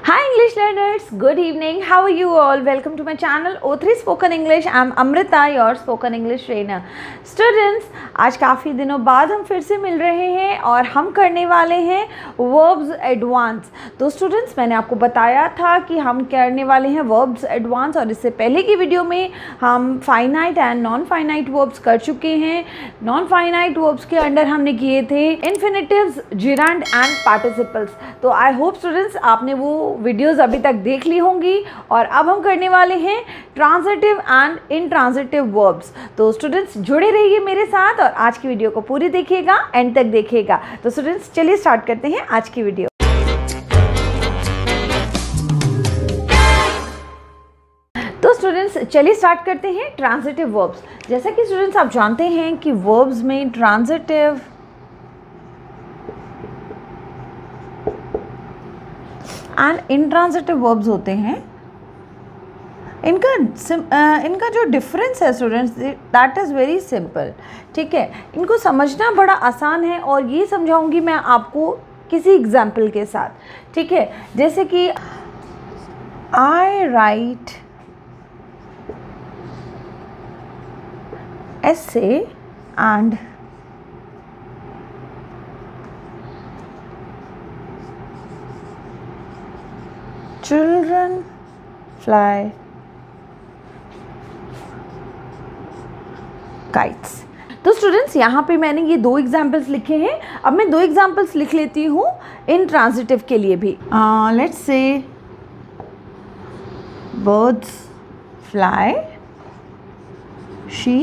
Hi English learners, good evening. How are you all? Welcome to my channel O3 Spoken English. I'm Amrita, your spoken English trainer. Students, आज काफ़ी दिनों बाद हम फिर से मिल रहे हैं और हम करने वाले हैं verbs advance. तो स्टूडेंट्स, मैंने आपको बताया था कि हम करने वाले हैं verbs advance और इससे पहले की वीडियो में हम finite and non-finite verbs कर चुके हैं. Non-finite verbs के अंडर हमने किए थे infinitives, gerund and participles. तो आई होप स्टूडेंट्स आपने वो वीडियोस अभी तक देख ली होंगी और अब हम करने वाले हैं ट्रांजिटिव एंड इनट्रांजिटिव वर्ब्स. तो स्टूडेंट्स जुड़े रहिए मेरे साथ और आज की वीडियो को पूरी देखिएगा, एंड तक देखिएगा. तो स्टूडेंट्स चलिए स्टार्ट करते हैं आज की वीडियो. तो स्टूडेंट्स चलिए स्टार्ट करते हैं ट्रांजिटिव वर्ब्स. जैसा कि स्टूडेंट्स आप जानते हैं कि वर्ब्स में ट्रांजिटिव एंड इनट्रांजिटिव वर्ब्स होते हैं. इनका जो डिफरेंस है students, that is very simple. ठीक है, इनको समझना बड़ा आसान है और ये समझाऊंगी मैं आपको किसी एग्जाम्पल के साथ. ठीक है, जैसे कि I write essay and children fly kites. तो स्टूडेंट्स यहाँ पे मैंने ये दो एग्जाम्पल्स लिखे हैं. अब मैं दो एग्जाम्पल्स लिख लेती हूँ इन ट्रांजिटिव के लिए भी. Let's say birds fly, she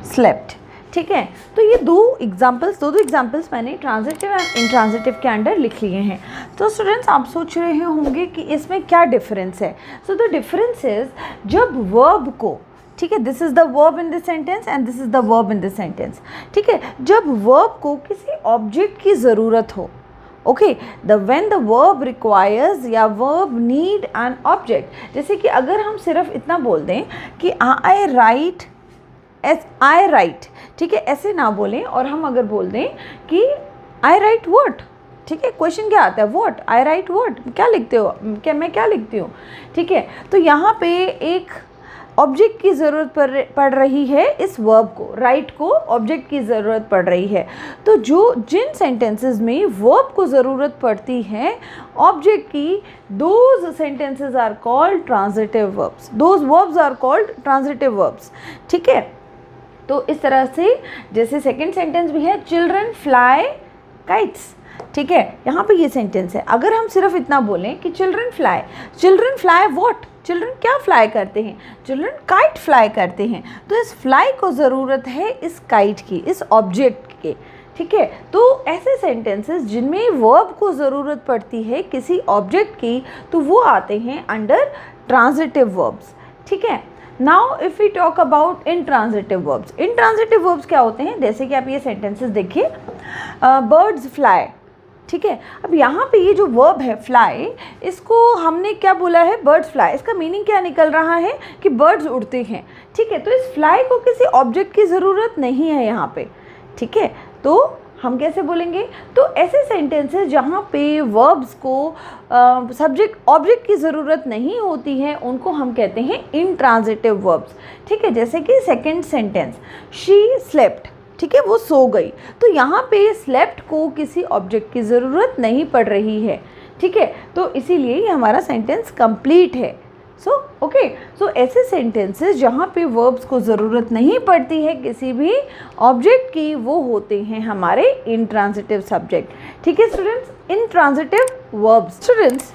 slept. ठीक है, तो ये दो एग्जाम्पल्स मैंने ट्रांजिटिव एंड इनट्रांजिटिव के अंडर लिख लिए हैं. तो स्टूडेंट्स आप सोच रहे होंगे कि इसमें क्या डिफरेंस है. सो द डिफरेंस इज, जब वर्ब को, ठीक है, this is the verb in this sentence and this is the verb in this sentence. ठीक है, जब वर्ब को किसी ऑब्जेक्ट की ज़रूरत हो, okay, when the verb requires या verb need an object. जैसे कि अगर हम सिर्फ इतना बोल दें कि आई राइट, ठीक है, ऐसे ना बोलें और हम अगर बोल दें कि आई राइट व्हाट. ठीक है, क्वेश्चन क्या आता है, व्हाट, आई राइट व्हाट, क्या लिखते हो, मैं क्या लिखती हूँ. ठीक है, तो यहाँ पे एक ऑब्जेक्ट की ज़रूरत पड़ रही है. इस वर्ब को, राइट को ऑब्जेक्ट की ज़रूरत पड़ रही है. तो जिन सेंटेंसेस में वर्ब को ज़रूरत पड़ती है ऑब्जेक्ट की, those sentences are called transitive verbs. Those verbs are called transitive verbs. ठीक है, तो इस तरह से जैसे सेकेंड सेंटेंस भी है, चिल्ड्रन फ्लाई काइट्स. ठीक है, यहाँ पे ये सेंटेंस है. अगर हम सिर्फ इतना बोलें कि चिल्ड्रन फ्लाई व्हाट, चिल्ड्रन क्या फ्लाई करते हैं, चिल्ड्रन काइट फ्लाई करते हैं. तो इस फ्लाई को ज़रूरत है इस काइट की, इस ऑब्जेक्ट के. ठीक है, तो ऐसे सेंटेंसेस जिनमें वर्ब को ज़रूरत पड़ती है किसी ऑब्जेक्ट की, तो वो आते हैं अंडर ट्रांजिटिव वर्ब्स. ठीक है, now if we talk about intransitive verbs. Intransitive verbs क्या होते हैं, जैसे कि आप ये सेंटेंसेस देखिए, बर्ड्स फ्लाई. ठीक है, अब यहाँ पे ये जो वर्ब है फ्लाई, इसको हमने क्या बोला है, बर्ड्स फ्लाई. इसका मीनिंग क्या निकल रहा है कि बर्ड्स उड़ते हैं. ठीक है, तो इस फ्लाई को किसी ऑब्जेक्ट की ज़रूरत नहीं है यहाँ पे. ठीक है, तो हम कैसे बोलेंगे, तो ऐसे सेंटेंसेस जहाँ पे वर्ब्स को सब्जेक्ट ऑब्जेक्ट की ज़रूरत नहीं होती है, उनको हम कहते हैं इनट्रांजिटिव वर्ब्स. ठीक है, जैसे कि सेकेंड सेंटेंस, शी स्लेप्ट. ठीक है, वो सो गई. तो यहाँ पे स्लेप्ट को किसी ऑब्जेक्ट की ज़रूरत नहीं पड़ रही है. ठीक है, तो इसीलिए ये हमारा सेंटेंस कंप्लीट है. सो ऐसे सेंटेंसेस जहाँ पे वर्ब्स को ज़रूरत नहीं पड़ती है किसी भी ऑब्जेक्ट की, वो होते हैं हमारे इनट्रांजिटिव सब्जेक्ट. ठीक है स्टूडेंट्स, इनट्रांजिटिव वर्ब्स. स्टूडेंट्स,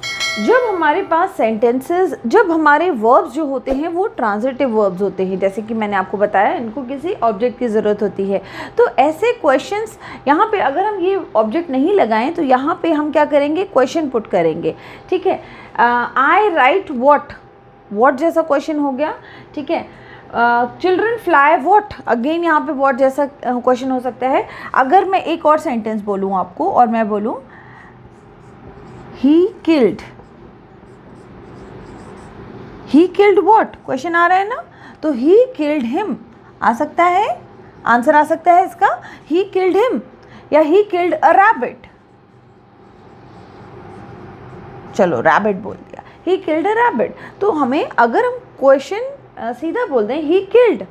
जब हमारे वर्ब्स जो होते हैं वो ट्रांजिटिव वर्ब्स होते हैं, जैसे कि मैंने आपको बताया, इनको किसी ऑब्जेक्ट की ज़रूरत होती है. तो ऐसे क्वेश्चंस यहाँ पे अगर हम ये ऑब्जेक्ट नहीं लगाएं तो यहाँ पे हम क्या करेंगे, क्वेश्चन पुट करेंगे. ठीक है, आई राइट व्हाट जैसा क्वेश्चन हो गया. ठीक है, चिल्ड्रन फ्लाई व्हाट, अगेन यहाँ पे व्हाट जैसा क्वेश्चन हो सकता है. अगर मैं एक और सेंटेंस बोलूँ आपको और मैं बोलूँ ही किल्ड व्हाट, क्वेश्चन आ रहा है ना, तो ही किल्ड हिम आ सकता है, आंसर आ सकता है इसका, ही किल्ड हिम या ही किल्ड अ रैबिट. चलो रैबिट बोल दिया, ही किल्ड अ रैबिट। तो हमें अगर हम क्वेश्चन सीधा बोल दें ही किल्ड,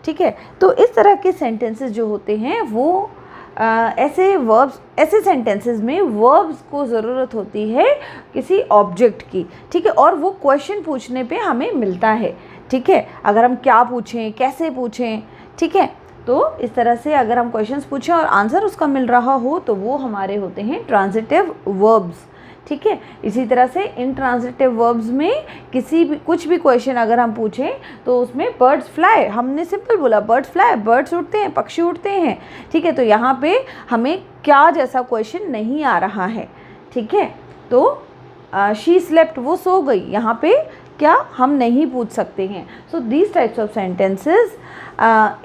ठीक है, तो इस तरह के सेंटेंसेस जो होते हैं वो ऐसे सेंटेंसेस में वर्ब्स को ज़रूरत होती है किसी ऑब्जेक्ट की, ठीक है, और वो क्वेश्चन पूछने पे हमें मिलता है, ठीक है। अगर हम क्या पूछें, कैसे पूछें, ठीक है, तो इस तरह से अगर हम क्वेश्चंस पूछें और आंसर उसका मिल रहा हो तो वो हमारे होते हैं ट्रांजिटिव वर्ब्स, ठीक है। इसी तरह से इंट्रांजिटिव वर्ब्स में कुछ भी क्वेश्चन अगर हम पूछें तो उसमें बर्ड्स फ्लाई, हमने सिंपल बोला बर्ड्स फ्लाई, बर्ड्स उड़ते हैं, पक्षी उड़ते हैं, ठीक है। तो यहाँ पे हमें क्या जैसा क्वेश्चन नहीं आ रहा है, ठीक है। तो शी स्लेप्ट, वो सो गई, यहाँ पे क्या हम नहीं पूछ सकते हैं। So these types of sentences,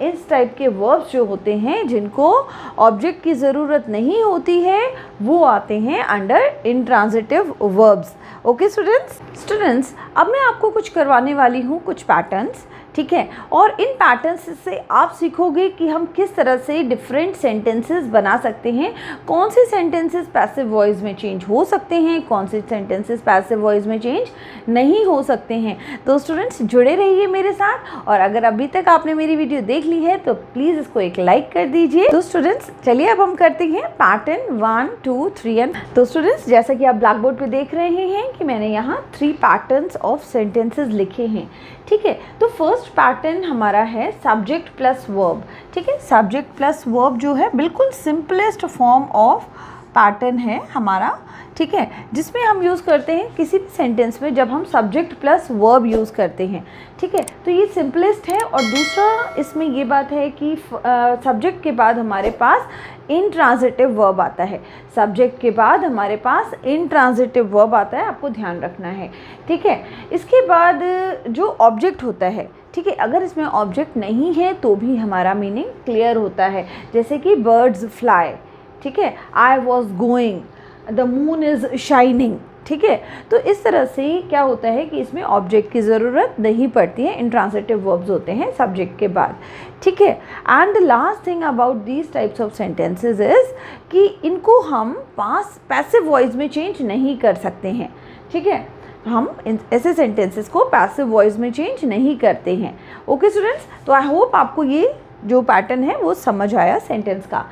इस टाइप के वर्ब्स जो होते हैं जिनको ऑब्जेक्ट की ज़रूरत नहीं होती है वो आते हैं under intransitive verbs. Okay students, अब मैं आपको कुछ करवाने वाली हूँ, कुछ पैटर्न्स, ठीक है, और इन पैटर्न्स से आप सीखोगे कि हम किस तरह से डिफरेंट सेंटेंसेस बना सकते हैं, कौन से सेंटेंसेस पैसिव वॉइस में चेंज हो सकते हैं, कौन से सेंटेंसेस पैसिव वॉइस में चेंज नहीं हो सकते हैं। तो स्टूडेंट्स जुड़े रहिए मेरे साथ, और अगर अभी तक आपने मेरी वीडियो देख ली है तो प्लीज़ इसको एक लाइक कर दीजिए। तो स्टूडेंट्स चलिए अब हम करते हैं पैटर्न 1, 2, 3 एंड। तो स्टूडेंट्स जैसा कि आप ब्लैक बोर्ड पर देख रहे हैं कि मैंने यहाँ 3 पैटर्न्स ऑफ सेंटेंसेस लिखे हैं, ठीक है। तो फर्स्ट पैटर्न हमारा है सब्जेक्ट प्लस वर्ब, ठीक है। सब्जेक्ट प्लस वर्ब जो है बिल्कुल सिंपलेस्ट फॉर्म ऑफ पैटर्न है हमारा, ठीक है, जिसमें हम यूज़ करते हैं किसी भी सेंटेंस में जब हम सब्जेक्ट प्लस वर्ब यूज़ करते हैं, ठीक है। तो ये सिंपलेस्ट है। और दूसरा इसमें ये बात है कि सब्जेक्ट के बाद हमारे पास इंट्रांजिटिव वर्ब आता है, सब्जेक्ट के बाद हमारे पास इंट्रांजिटिव वर्ब आता है, आपको ध्यान रखना है, ठीक है। इसके बाद जो ऑब्जेक्ट होता है, ठीक है, अगर इसमें ऑब्जेक्ट नहीं है तो भी हमारा मीनिंग क्लियर होता है, जैसे कि बर्ड्स फ्लाई, ठीक है, I was going, the moon is shining, ठीक है। तो इस तरह से क्या होता है कि इसमें ऑब्जेक्ट की ज़रूरत नहीं पड़ती है, इंट्रांजिटिव वर्ब्स होते हैं सब्जेक्ट के बाद, ठीक है। And the last thing about these types of sentences is कि इनको हम पैसिव वॉइस में चेंज नहीं कर सकते हैं, ठीक है। हम ऐसे सेंटेंसेस को पैसिव वॉइस में चेंज नहीं करते हैं। ओके स्टूडेंट्स, तो आई होप आपको ये जो पैटर्न है वो समझ आया सेंटेंस का।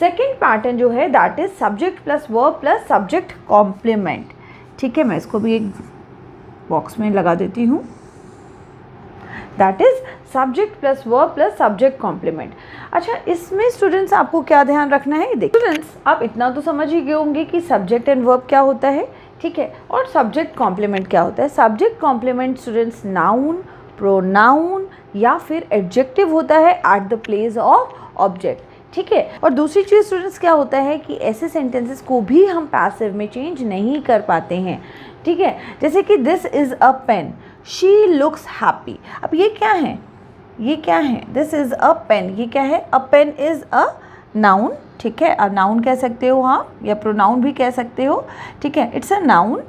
सेकेंड पैटर्न जो है that is subject plus verb plus subject complement, ठीक है। मैं इसको भी एक बॉक्स में लगा देती हूँ। That is subject plus verb plus subject complement. अच्छा, इसमें स्टूडेंट्स आपको क्या ध्यान रखना है, देखिए स्टूडेंट्स आप इतना तो समझ ही गए होंगे कि सब्जेक्ट एंड वर्ब क्या होता है, ठीक है, और सब्जेक्ट कॉम्प्लीमेंट क्या होता है। Subject complement students noun, pronoun या फिर एडजेक्टिव होता है at the place of object, ठीक है। और दूसरी चीज़ स्टूडेंट्स क्या होता है कि ऐसे सेंटेंसेस को भी हम पैसिव में चेंज नहीं कर पाते हैं, ठीक है। जैसे कि this is a pen, she looks happy. अब ये क्या है, ये क्या है, दिस इज़ अ पेन, ये क्या है, अ पेन इज़ अ नाउन, ठीक है। नाउन कह सकते हो आप या प्रोनाउन भी कह सकते हो, ठीक है, it's a noun.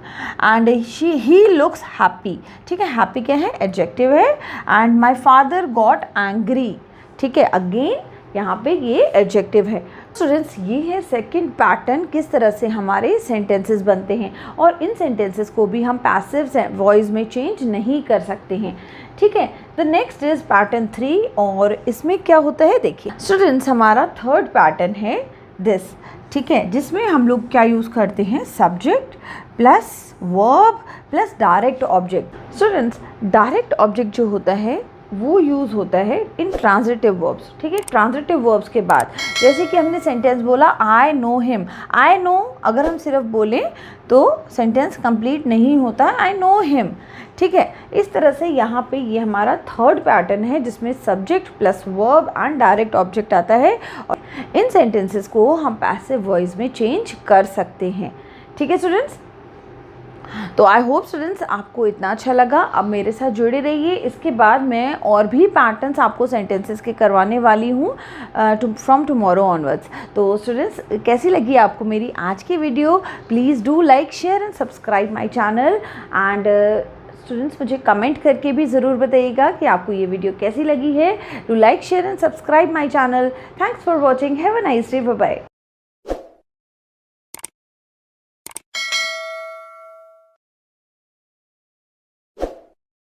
And he looks happy, ठीक है, हैप्पी क्या है, एडजेक्टिव है। And my father got angry, ठीक है, अगेन यहाँ पे ये एडजेक्टिव है। स्टूडेंट्स ये है सेकंड पैटर्न, किस तरह से हमारे सेंटेंसेस बनते हैं, और इन सेंटेंसेस को भी हम पैसिव वॉइस में चेंज नहीं कर सकते हैं, ठीक है। द नेक्स्ट इज पैटर्न 3, और इसमें क्या होता है देखिए स्टूडेंट्स, हमारा थर्ड पैटर्न है दिस, ठीक है, जिसमें हम लोग क्या यूज़ करते हैं, subject plus verb plus direct object. Students direct object जो होता है वो यूज़ होता है इन ट्रांजिटिव वर्ब्स, ठीक है। ट्रांजिटिव वर्ब्स के बाद जैसे कि हमने सेंटेंस बोला I know him, I know अगर हम सिर्फ बोलें तो सेंटेंस कंप्लीट नहीं होता है, आई नो हिम, ठीक है। इस तरह से यहाँ पे ये हमारा थर्ड पैटर्न है जिसमें subject plus verb and direct object आता है, और इन सेंटेंसेस को हम पैसिव वॉइस में चेंज कर सकते हैं, ठीक है स्टूडेंट्स। तो आई होप स्टूडेंट्स आपको इतना अच्छा लगा। अब मेरे साथ जुड़े रहिए, इसके बाद मैं और भी पैटर्न्स आपको सेंटेंसेस के करवाने वाली हूँ फ्रॉम टुमारो ऑनवर्ड्स। तो स्टूडेंट्स कैसी लगी आपको मेरी आज की video, please do like share and subscribe my channel. And students मुझे कमेंट करके भी ज़रूर बताइएगा कि आपको ये वीडियो कैसी लगी है। Do like share and subscribe my channel. Thanks for watching, have a nice day, bye bye.